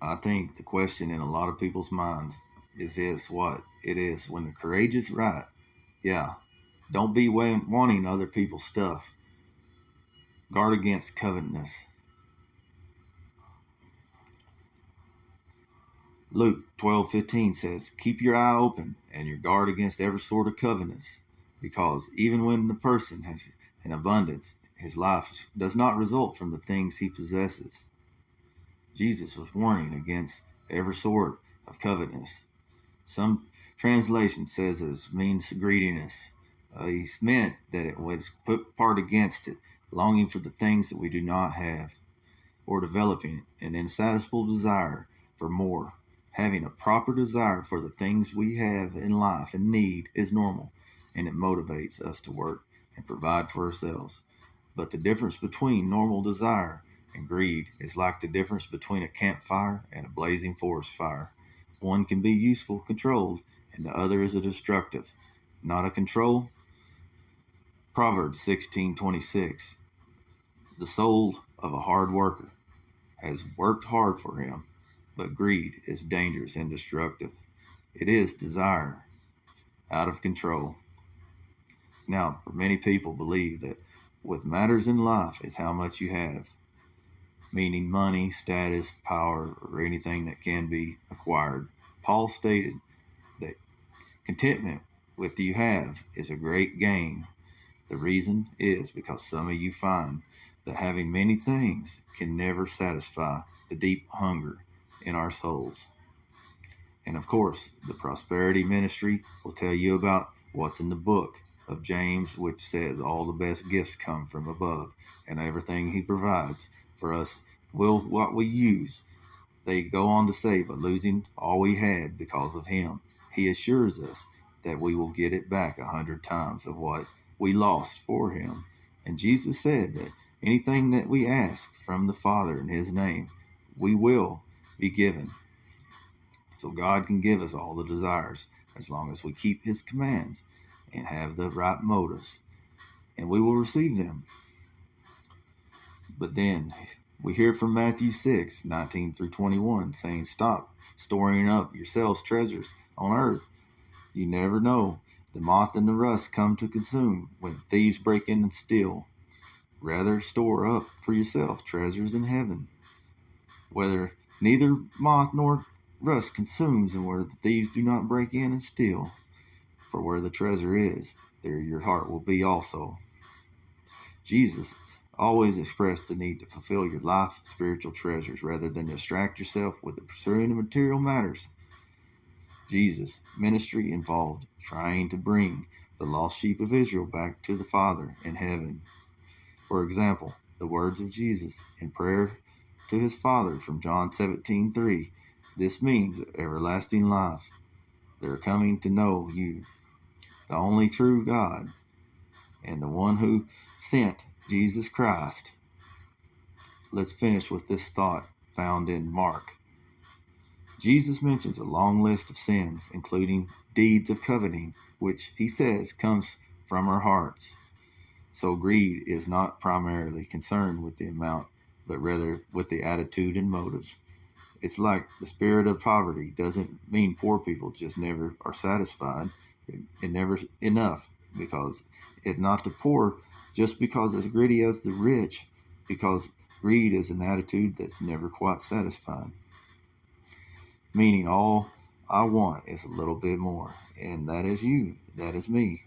I think the question in a lot of people's minds is this: what it is when the courage is right. Yeah, don't be wanting other people's stuff. Guard against covetousness. Luke 12:15 says, "Keep your eye open and your guard against every sort of covetousness, because even when the person has an abundance, his life does not result from the things he possesses." Jesus was warning against every sort of covetousness. Some translation says it means greediness. He's meant that it was put part against it, longing for the things that we do not have, or developing an insatiable desire for more. Having a proper desire for the things we have in life and need is normal, and it motivates us to work and provide for ourselves. But the difference between normal desire and greed is like the difference between a campfire and a blazing forest fire. One can be useful, controlled, and the other is a destructive, not a control. Proverbs 16:26. The soul of a hard worker has worked hard for him, but greed is dangerous and destructive. It is desire out of control. Now, for many people believe that what matters in life is how much you have, meaning money, status, power, or anything that can be acquired. Paul stated that contentment with what you have is a great gain. The reason is because some of you find that having many things can never satisfy the deep hunger in our souls. And of course, the prosperity ministry will tell you about what's in the book of James, which says all the best gifts come from above, and everything he provides for us will what we use. They go on to say, but losing all we had because of him, he assures us that we will get it back 100 times of what we lost for him. And Jesus said that anything that we ask from the Father in his name, we will be given. So God can give us all the desires as long as we keep his commands and have the right motives, and we will receive them. But then we hear from Matthew 6:19-21 saying, "Stop storing up yourselves treasures on earth. You never know. The moth and the rust come to consume when thieves break in and steal. Rather store up for yourself treasures in heaven, whether neither moth nor rust consumes, and where the thieves do not break in and steal. For where the treasure is, there your heart will be also." Jesus always expressed the need to fulfill your life spiritual treasures rather than distract yourself with the pursuing of material matters. Jesus' ministry involved trying to bring the lost sheep of Israel back to the Father in heaven. For example, the words of Jesus in prayer to his Father from John 17:3. This means everlasting life. They're coming to know you, the only true God, and the one who sent Jesus Christ. Let's finish with this thought found in Mark. Jesus mentions a long list of sins, including deeds of coveting, which he says comes from our hearts. So greed is not primarily concerned with the amount, but rather with the attitude and motives. It's like the spirit of poverty doesn't mean poor people just never are satisfied. It never enough, because it's not the poor just because as greedy as the rich, because greed is an attitude that's never quite satisfied. Meaning all I want is a little bit more, and that is you, that is me.